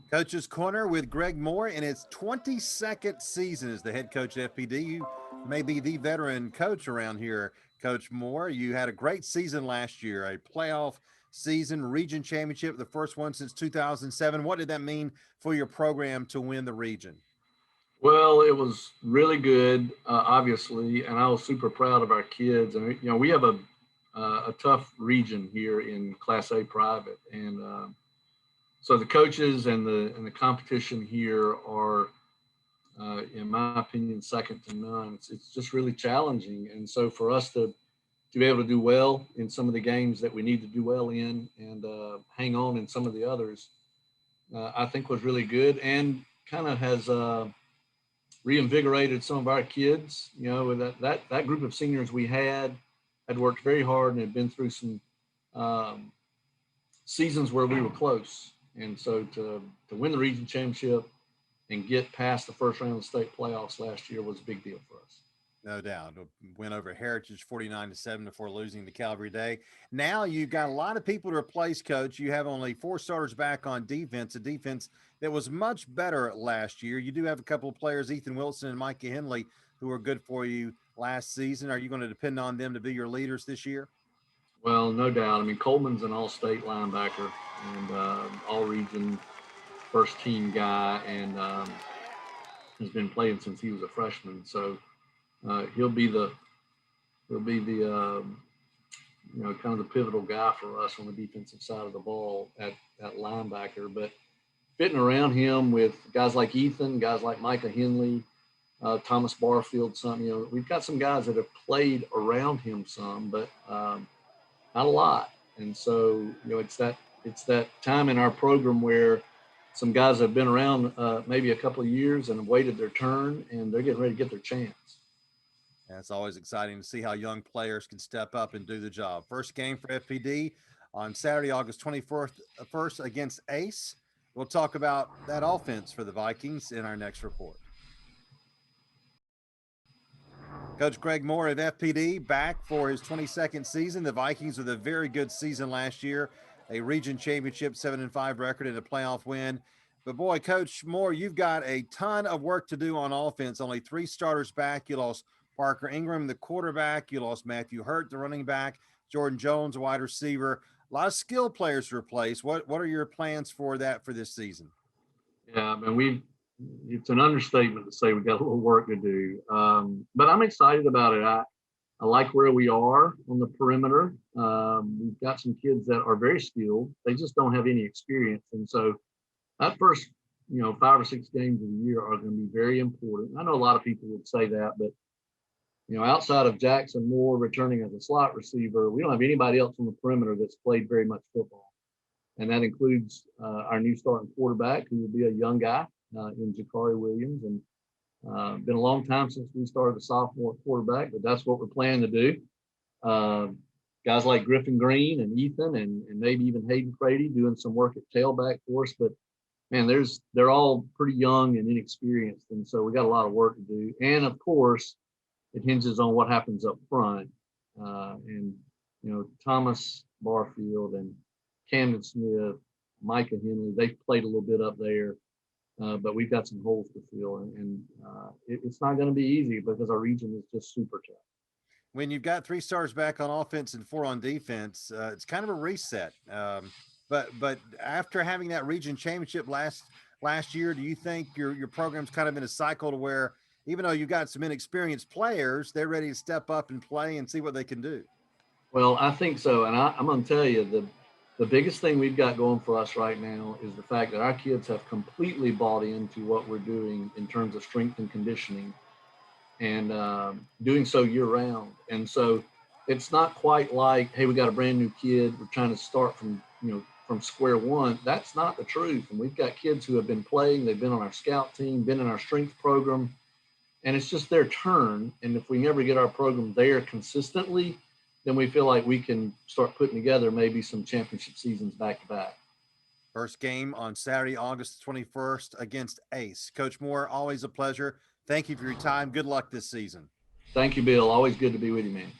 Coach's Corner with Greg Moore in his 22nd season as the head coach at FPD. You may be the veteran coach around here, Coach Moore. You had a great season last year, a playoff season, region championship, the first one since 2007. What did that mean for your program to win the region? Well, it was really good, obviously, and I was super proud of our kids. And we have a tough region here in Class A private, and so the coaches and the competition here are, in my opinion, second to none. It's just really challenging, and so for us to be able to do well in some of the games that we need to do well in, and hang on in some of the others, I think was really good, and kind of has reinvigorated some of our kids. With that group of seniors we had worked very hard and had been through some um, seasons where we were close, and so to win the region championship and get past the first round of the state playoffs last year was a big deal for us. No doubt. Win over Heritage 49-7 before losing to Calvary Day. Now you've got a lot of people to replace, Coach. You have only four starters back on defense, a defense that was much better last year. You do have a couple of players, Ethan Wilson and Micah Henley, who were good for you last season. Are you going to depend on them to be your leaders this year? Well, no doubt. I mean, Coleman's an all-state linebacker and all-region first-team guy, and has been playing since he was a freshman. So he'll be the kind of the pivotal guy for us on the defensive side of the ball at linebacker. But fitting around him with guys like Ethan, guys like Micah Henley, Thomas Barfield, we've got some guys that have played around him some, but not a lot. And so, it's that time in our program where some guys have been around maybe a couple of years and have waited their turn, and they're getting ready to get their chance. And it's always exciting to see how young players can step up and do the job. First game for FPD on Saturday, August 21st, first against Ace. We'll talk about that offense for the Vikings in our next report. Coach Greg Moore at FPD back for his 22nd season. The Vikings with a very good season last year, a region championship, 7-5 record, and a playoff win. But boy, Coach Moore, you've got a ton of work to do on offense. Only three starters back. You lost Parker Ingram, the quarterback. You lost Matthew Hurt, the running back. Jordan Jones, wide receiver. A lot of skill players to replace. What are your plans for that for this season? Yeah, I mean, it's an understatement to say we got a little work to do. But I'm excited about it. I like where we are on the perimeter. We've got some kids that are very skilled. They just don't have any experience. And so that first, 5 or 6 games of the year are going to be very important. I know a lot of people would say that, but outside of Jackson Moore returning as a slot receiver, we don't have anybody else on the perimeter that's played very much football. And that includes our new starting quarterback, who will be a young guy in Jakari Williams. And been a long time since we started a sophomore quarterback, but that's what we're planning to do. Uh, Guys like Griffin Green and Ethan and maybe even Hayden Frady doing some work at tailback for us. But man, they're all pretty young and inexperienced, and so we got a lot of work to do. And of course, it hinges on what happens up front. And Thomas Barfield and Camden Smith, Micah Henley, they've played a little bit up there, but we've got some holes to fill, and it's not going to be easy because our region is just super tough. When you've got three stars back on offense and four on defense, it's kind of a reset. But after having that region championship last year, do you think your program's kind of in a cycle to where even though you've got some inexperienced players, they're ready to step up and play and see what they can do? Well, I think so, and I'm going to tell you the biggest thing we've got going for us right now is the fact that our kids have completely bought into what we're doing in terms of strength and conditioning, and doing so year round. And so it's not quite like, hey, we got a brand new kid, we're trying to start from square one. That's not the truth. And we've got kids who have been playing, they've been on our scout team, been in our strength program, and it's just their turn. And if we never get our program there consistently, then we feel like we can start putting together maybe some championship seasons back to back. First game on Saturday, August 21st against Ace. Coach Moore, always a pleasure. Thank you for your time. Good luck this season. Thank you, Bill. Always good to be with you, man.